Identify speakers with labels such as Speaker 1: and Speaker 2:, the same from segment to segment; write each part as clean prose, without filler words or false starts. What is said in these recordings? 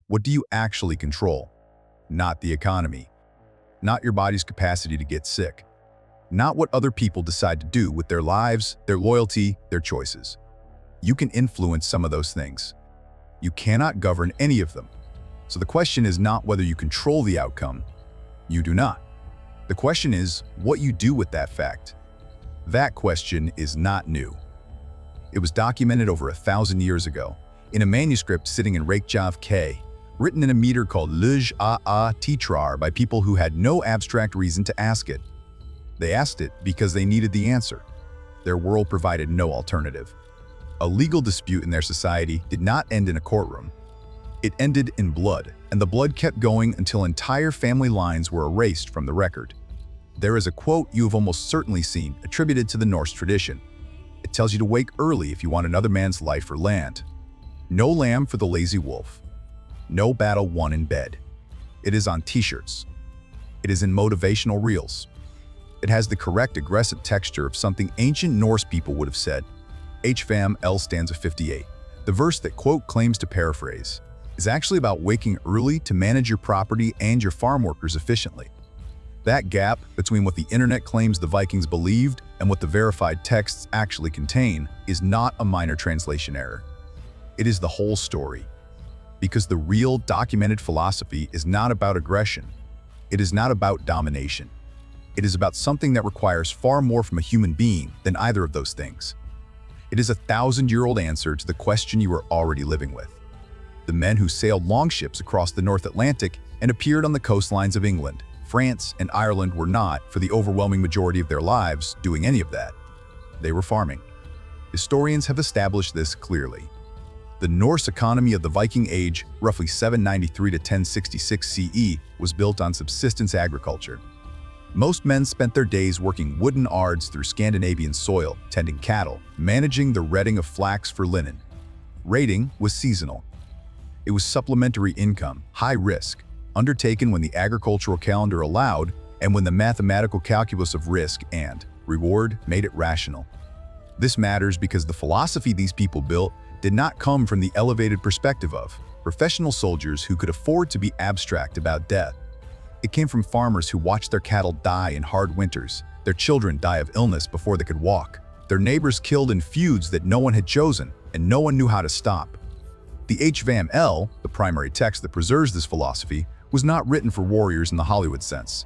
Speaker 1: What do you actually control? Not the economy. Not your body's capacity to get sick. Not what other people decide to do with their lives, their loyalty, their choices. You can influence some of those things. You cannot govern any of them. So the question is not whether you control the outcome. You do not. The question is what you do with that fact. That question is not new. It was documented over 1,000 years ago in a manuscript sitting in Reykjavik, written in a meter called Luj a Titrar by people who had no abstract reason to ask it. They asked it because they needed the answer. Their world provided no alternative. A legal dispute in their society did not end in a courtroom. It ended in blood, and the blood kept going until entire family lines were erased from the record. There is a quote you have almost certainly seen attributed to the Norse tradition. It tells you to wake early if you want another man's life or land. No lamb for the lazy wolf. No battle won in bed. It is on t-shirts. It is in motivational reels. It has the correct aggressive texture of something ancient Norse people would have said. Hávamál stanza 58. The verse that quote claims to paraphrase is actually about waking early to manage your property and your farm workers efficiently. That gap between what the internet claims the Vikings believed and what the verified texts actually contain is not a minor translation error. It is the whole story. Because the real documented philosophy is not about aggression. It is not about domination. It is about something that requires far more from a human being than either of those things. It is a 1,000-year-old answer to the question you are already living with. The men who sailed longships across the North Atlantic and appeared on the coastlines of England, France, and Ireland were not, for the overwhelming majority of their lives, doing any of that. They were farming. Historians have established this clearly. The Norse economy of the Viking Age, roughly 793 to 1066 CE, was built on subsistence agriculture. Most men spent their days working wooden ards through Scandinavian soil, tending cattle, managing the retting of flax for linen. Raiding was seasonal. It was supplementary income, high risk, undertaken when the agricultural calendar allowed and when the mathematical calculus of risk and reward made it rational. This matters because the philosophy these people built did not come from the elevated perspective of professional soldiers who could afford to be abstract about death. It came from farmers who watched their cattle die in hard winters, their children die of illness before they could walk, their neighbors killed in feuds that no one had chosen and no one knew how to stop. The Hávamál, the primary text that preserves this philosophy, was not written for warriors in the Hollywood sense.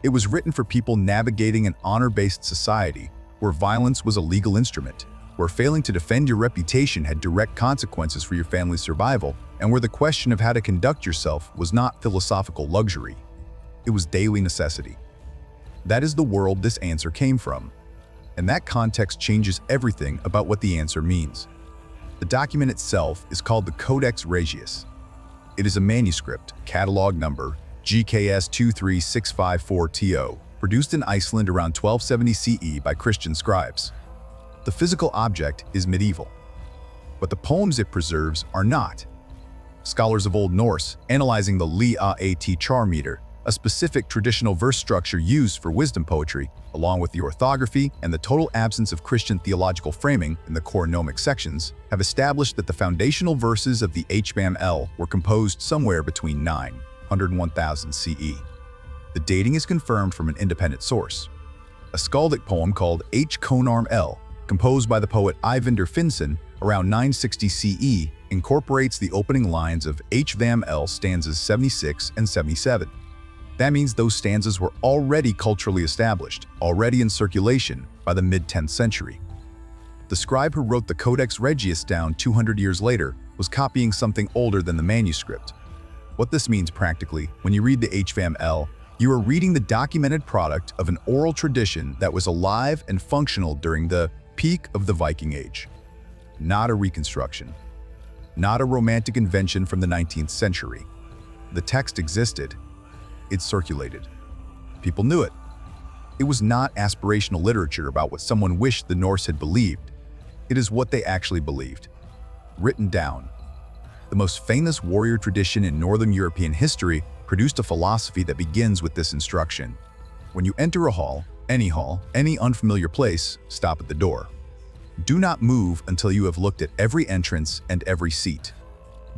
Speaker 1: It was written for people navigating an honor-based society where violence was a legal instrument, where failing to defend your reputation had direct consequences for your family's survival, and where the question of how to conduct yourself was not philosophical luxury. It was daily necessity. That is the world this answer came from, and that context changes everything about what the answer means. The document itself is called the Codex Regius. It is a manuscript, catalog number GKS 23654TO, produced in Iceland around 1270 CE by Christian scribes. The physical object is medieval, but the poems it preserves are not. Scholars of Old Norse, analyzing the Li a char meter, a specific traditional verse structure used for wisdom poetry, along with the orthography and the total absence of Christian theological framing in the core gnomic sections, have established that the foundational verses of the Hávamál were composed somewhere between 900 and 1000 CE. The dating is confirmed from an independent source. A skaldic poem called H. Konarm L, composed by the poet Eyvindur Finnsson around 960 CE, incorporates the opening lines of Hávamál stanzas 76 and 77. That means those stanzas were already culturally established, already in circulation by the mid-10th century. The scribe who wrote the Codex Regius down 200 years later was copying something older than the manuscript. What this means practically, when you read the Hávamál, you are reading the documented product of an oral tradition that was alive and functional during the peak of the Viking Age. Not a reconstruction. Not a romantic invention from the 19th century. The text existed. It circulated. People knew it. It was not aspirational literature about what someone wished the Norse had believed. It is what they actually believed. Written down. The most famous warrior tradition in Northern European history produced a philosophy that begins with this instruction. When you enter a hall, any unfamiliar place, stop at the door. Do not move until you have looked at every entrance and every seat.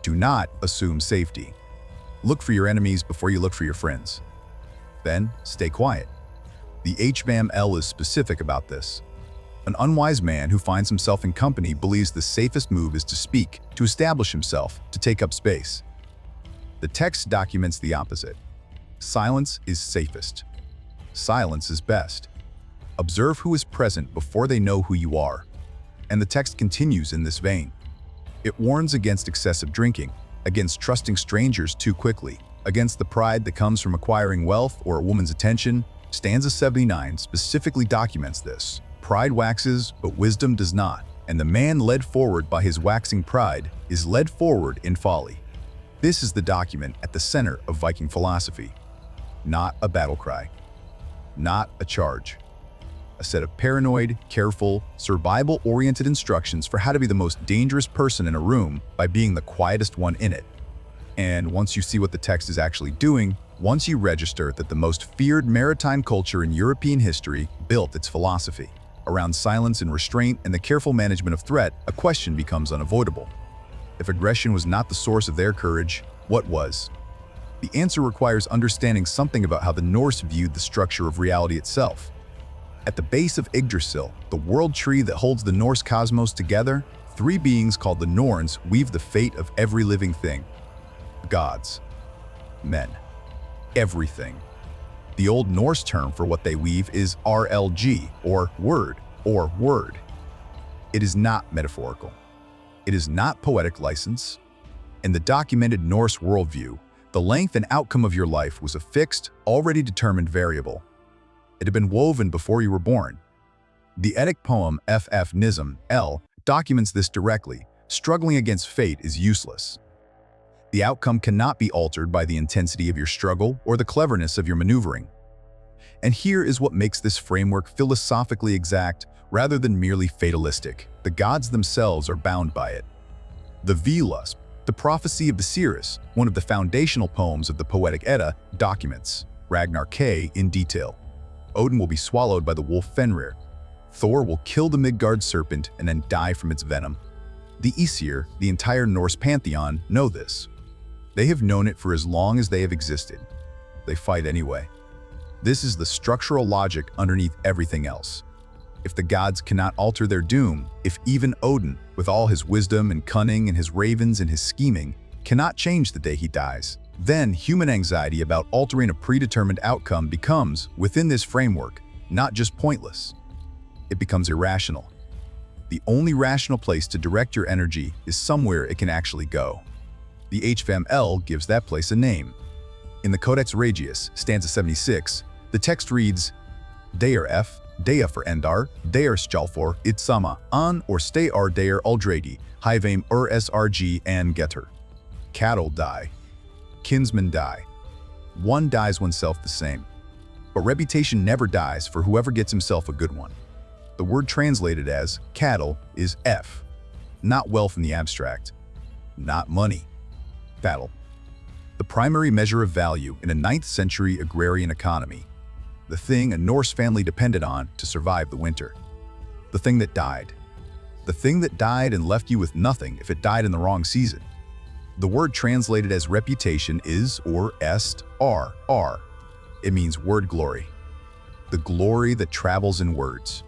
Speaker 1: Do not assume safety. Look for your enemies before you look for your friends. Then, stay quiet. The Hávamál is specific about this. An unwise man who finds himself in company believes the safest move is to speak, to establish himself, to take up space. The text documents the opposite. Silence is safest. Silence is best. Observe who is present before they know who you are. And the text continues in this vein. It warns against excessive drinking, against trusting strangers too quickly, against the pride that comes from acquiring wealth or a woman's attention. Stanza 79 specifically documents this. Pride waxes, but wisdom does not, and the man led forward by his waxing pride is led forward in folly. This is the document at the center of Viking philosophy. Not a battle cry. Not a charge. A set of paranoid, careful, survival-oriented instructions for how to be the most dangerous person in a room by being the quietest one in it. And once you see what the text is actually doing, once you register that the most feared maritime culture in European history built its philosophy around silence and restraint and the careful management of threat, a question becomes unavoidable. If aggression was not the source of their courage, what was? The answer requires understanding something about how the Norse viewed the structure of reality itself. At the base of Yggdrasil, the world tree that holds the Norse cosmos together, three beings called the Norns weave the fate of every living thing. Gods. Men. Everything. The Old Norse term for what they weave is RLG, or word. It is not metaphorical. It is not poetic license. In the documented Norse worldview, the length and outcome of your life was a fixed, already determined variable. It had been woven before you were born. The Eddic poem F.F. Nism, L. documents this directly. Struggling against fate is useless. The outcome cannot be altered by the intensity of your struggle or the cleverness of your maneuvering. And here is what makes this framework philosophically exact rather than merely fatalistic. The gods themselves are bound by it. The Velusp, the prophecy of the Cirrus, one of the foundational poems of the Poetic Edda, documents Ragnar K in detail. Odin will be swallowed by the wolf Fenrir. Thor will kill the Midgard serpent and then die from its venom. The Aesir, the entire Norse pantheon, know this. They have known it for as long as they have existed. They fight anyway. This is the structural logic underneath everything else. If the gods cannot alter their doom, if even Odin, with all his wisdom and cunning and his ravens and his scheming, cannot change the day he dies, then human anxiety about altering a predetermined outcome becomes, within this framework, not just pointless. It becomes irrational. The only rational place to direct your energy is somewhere it can actually go. The Hávamál gives that place a name. In the Codex Regius, stanza 76, the text reads, Deir F, Dea for Endar, Deir Skjalfor, Idsama, An or Stay ar Deir Aldradi, Hivame SRG and Getter. Cattle die. Kinsmen die. One dies oneself the same. But reputation never dies for whoever gets himself a good one. The word translated as cattle is F, not wealth in the abstract, not money. Battle. The primary measure of value in a 9th century agrarian economy. The thing a Norse family depended on to survive the winter. The thing that died. The thing that died and left you with nothing if it died in the wrong season. The word translated as reputation is, or est, r. It means word glory. The glory that travels in words.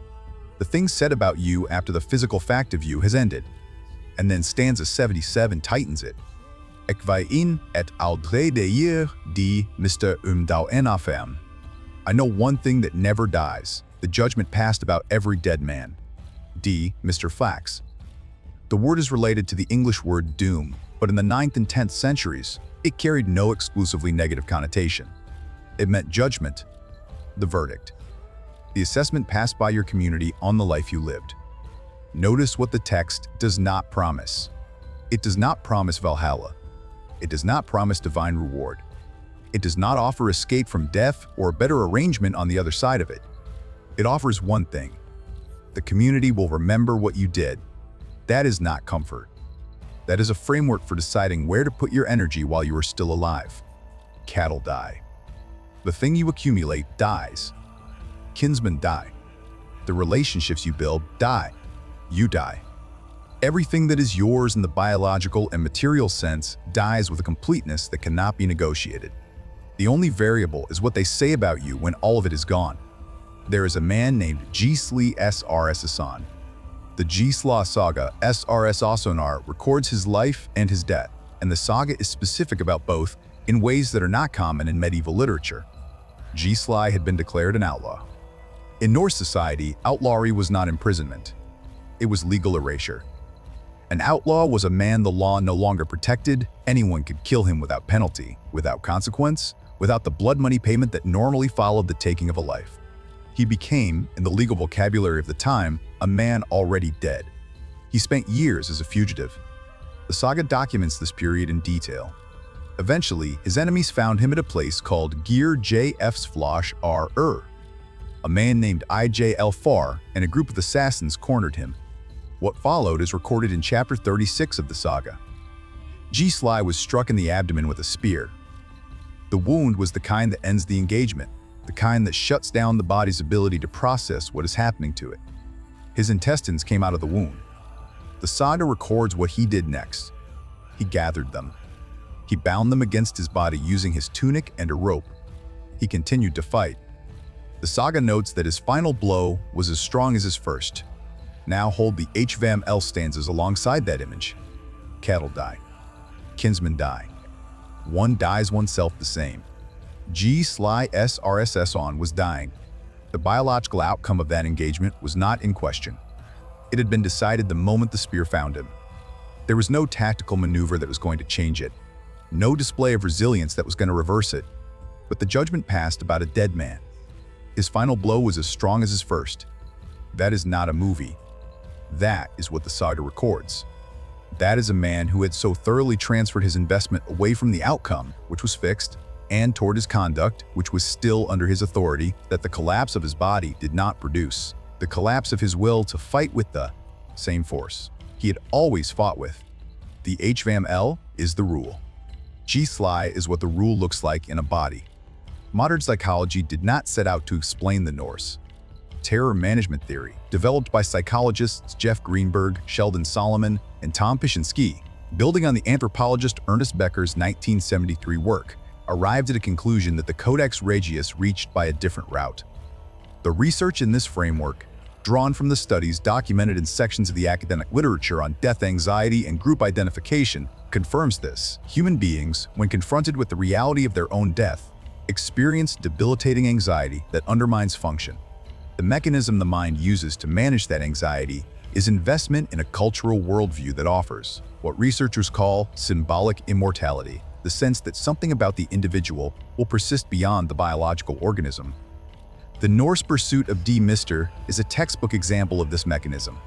Speaker 1: The thing said about you after the physical fact of you has ended. And then stanza 77 tightens it. Ek wij in et aldre deir die Mr. Dau enafem. I know one thing that never dies, the judgment passed about every dead man. D. Mr. Flax. The word is related to the English word doom, but in the 9th and 10th centuries, it carried no exclusively negative connotation. It meant judgment, the verdict, the assessment passed by your community on the life you lived. Notice what the text does not promise. It does not promise Valhalla. It does not promise divine reward. It does not offer escape from death or a better arrangement on the other side of it. It offers one thing. The community will remember what you did. That is not comfort. That is a framework for deciding where to put your energy while you are still alive. Cattle die. The thing you accumulate dies. Kinsmen die. The relationships you build die. You die. Everything that is yours in the biological and material sense dies with a completeness that cannot be negotiated. The only variable is what they say about you when all of it is gone. There is a man named Gísli Súrsson. The Gísli saga Súrssonar records his life and his death, and the saga is specific about both in ways that are not common in medieval literature. Gísli had been declared an outlaw. In Norse society, outlawry was not imprisonment. It was legal erasure. An outlaw was a man the law no longer protected. Anyone could kill him without penalty, without consequence, without the blood money payment that normally followed the taking of a life. He became, in the legal vocabulary of the time, a man already dead. He spent years as a fugitive. The saga documents this period in detail. Eventually, his enemies found him at a place called Gír. A man named Ij and a group of assassins cornered him. What followed is recorded in chapter 36 of the saga. Gísli was struck in the abdomen with a spear. The wound was the kind that ends the engagement, the kind that shuts down the body's ability to process what is happening to it. His intestines came out of the wound. The saga records what he did next. He gathered them. He bound them against his body using his tunic and a rope. He continued to fight. The saga notes that his final blow was as strong as his first. Now hold the Hávamál stanzas alongside that image. Cattle die. Kinsmen die. One dies oneself the same. Gísli Súrsson was dying. The biological outcome of that engagement was not in question. It had been decided the moment the spear found him. There was no tactical maneuver that was going to change it. No display of resilience that was going to reverse it. But the judgment passed about a dead man. His final blow was as strong as his first. That is not a movie. That is what the saga records. That is a man who had so thoroughly transferred his investment away from the outcome, which was fixed, and toward his conduct, which was still under his authority, that the collapse of his body did not produce. The collapse of his will to fight with the same force he had always fought with. The Hávamál is the rule. Gísli is what the rule looks like in a body. Modern psychology did not set out to explain the Norse. Terror management theory, developed by psychologists Jeff Greenberg, Sheldon Solomon, and Tom Pishinsky, building on the anthropologist Ernest Becker's 1973 work, arrived at a conclusion that the Codex Regius reached by a different route. The research in this framework, drawn from the studies documented in sections of the academic literature on death anxiety and group identification, confirms this. Human beings, when confronted with the reality of their own death, experience debilitating anxiety that undermines function. The mechanism the mind uses to manage that anxiety is investment in a cultural worldview that offers what researchers call symbolic immortality, the sense that something about the individual will persist beyond the biological organism. The Norse pursuit of Die Mister is a textbook example of this mechanism.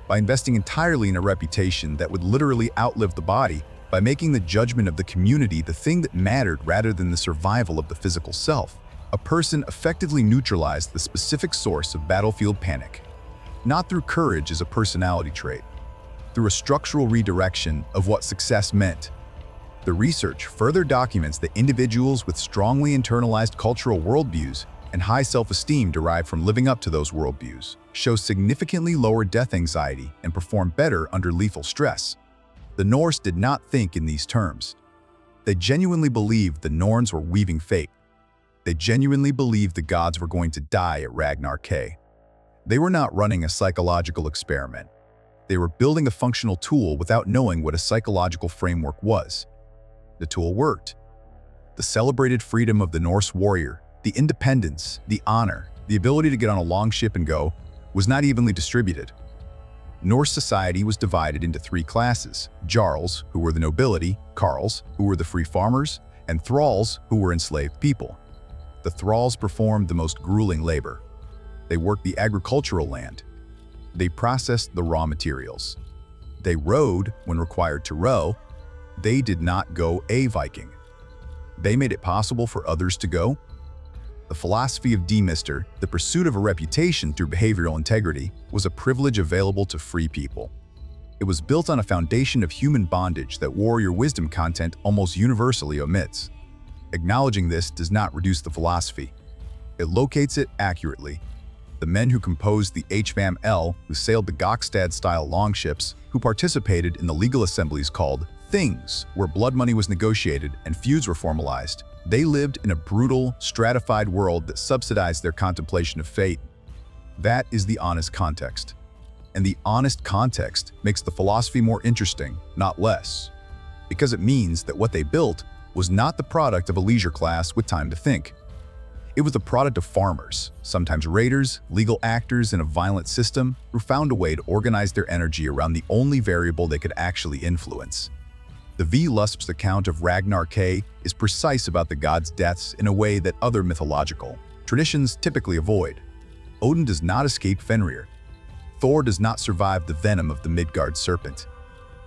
Speaker 1: By investing entirely in a reputation that would literally outlive the body, by making the judgment of the community the thing that mattered rather than the survival of the physical self, a person effectively neutralized the specific source of battlefield panic. Not through courage as a personality trait, through a structural redirection of what success meant. The research further documents that individuals with strongly internalized cultural worldviews and high self-esteem derived from living up to those worldviews show significantly lower death anxiety and perform better under lethal stress. The Norse did not think in these terms. They genuinely believed the Norns were weaving fate. They genuinely believed the gods were going to die at Ragnar K. They were not running a psychological experiment. They were building a functional tool without knowing what a psychological framework was. The tool worked. The celebrated freedom of the Norse warrior, the independence, the honor, the ability to get on a long ship and go, was not evenly distributed. Norse society was divided into three classes: jarls, who were the nobility; carls, who were the free farmers; and thralls, who were enslaved people. The thralls performed the most grueling labor. They worked the agricultural land. They processed the raw materials. They rowed when required to row. They did not go a Viking. They made it possible for others to go. The philosophy of Die Mister, the pursuit of a reputation through behavioral integrity, was a privilege available to free people. It was built on a foundation of human bondage that warrior wisdom content almost universally omits. Acknowledging this does not reduce the philosophy. It locates it accurately. The men who composed the Hávamál, who sailed the Gokstad-style longships, who participated in the legal assemblies called things, where blood money was negotiated and feuds were formalized. They lived in a brutal, stratified world that subsidized their contemplation of fate. That is the honest context. And the honest context makes the philosophy more interesting, not less. Because it means that what they built was not the product of a leisure class with time to think. It was the product of farmers, sometimes raiders, legal actors in a violent system, who found a way to organize their energy around the only variable they could actually influence. The V-Lusp's account of Ragnar K is precise about the gods' deaths in a way that other mythological traditions typically avoid. Odin does not escape Fenrir. Thor does not survive the venom of the Midgard serpent.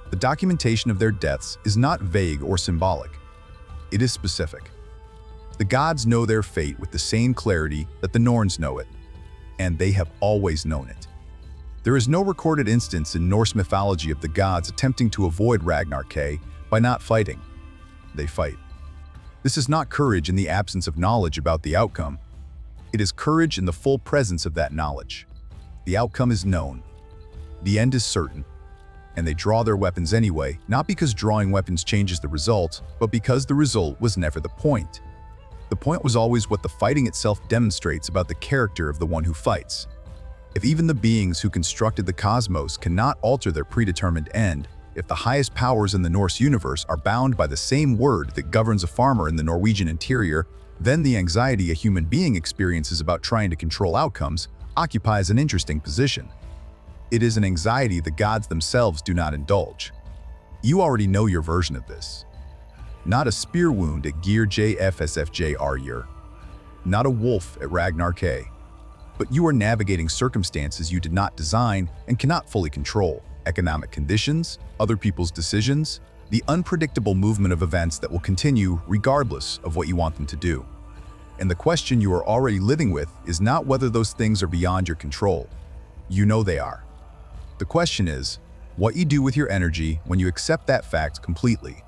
Speaker 1: The documentation of their deaths is not vague or symbolic. It is specific. The gods know their fate with the same clarity that the Norns know it, and they have always known it. There is no recorded instance in Norse mythology of the gods attempting to avoid Ragnar K by not fighting. They fight. This is not courage in the absence of knowledge about the outcome. It is courage in the full presence of that knowledge. The outcome is known. The end is certain. And they draw their weapons anyway, not because drawing weapons changes the result, but because the result was never the point. The point was always what the fighting itself demonstrates about the character of the one who fights. If even the beings who constructed the cosmos cannot alter their predetermined end, if the highest powers in the Norse universe are bound by the same word that governs a farmer in the Norwegian interior, then the anxiety a human being experiences about trying to control outcomes occupies an interesting position. It is an anxiety the gods themselves do not indulge. You already know your version of this. Not a spear wound at Gear JFSFJ Aryer. Not a wolf at Ragnar K. But you are navigating circumstances you did not design and cannot fully control. Economic conditions, other people's decisions, the unpredictable movement of events that will continue regardless of what you want them to do. And the question you are already living with is not whether those things are beyond your control. You know they are. The question is, what you do with your energy when you accept that fact completely.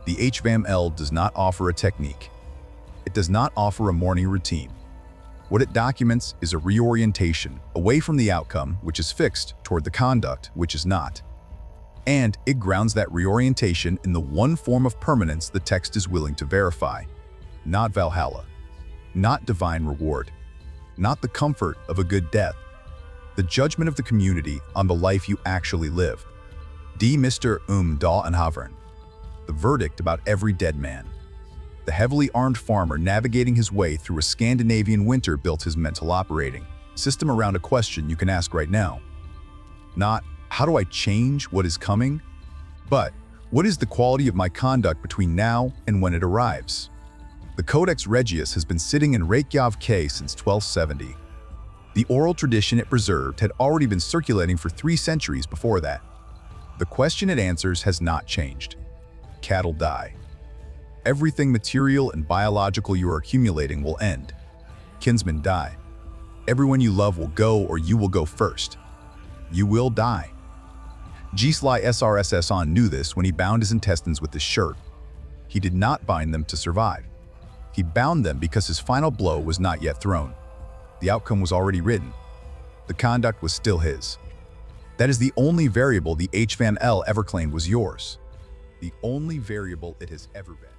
Speaker 1: The Hávamál does not offer a technique. It does not offer a morning routine. What it documents is a reorientation away from the outcome, which is fixed, toward the conduct, which is not. And it grounds that reorientation in the one form of permanence the text is willing to verify. Not Valhalla. Not divine reward. Not the comfort of a good death. The judgment of the community on the life you actually live. Die Mr. Da and Havern. The verdict about every dead man. The heavily armed farmer navigating his way through a Scandinavian winter built his mental operating system around a question you can ask right now. Not, how do I change what is coming? But, what is the quality of my conduct between now and when it arrives? The Codex Regius has been sitting in Reykjavik since 1270. The oral tradition it preserved had already been circulating for 3 centuries before that. The question it answers has not changed. Cattle die. Everything material and biological you are accumulating will end. Kinsmen die. Everyone you love will go, or you will go first. You will die. Gísli Súrsson knew this when he bound his intestines with his shirt. He did not bind them to survive. He bound them because his final blow was not yet thrown. The outcome was already written. The conduct was still his. That is the only variable the Hávamál ever claimed was yours. The only variable it has ever been.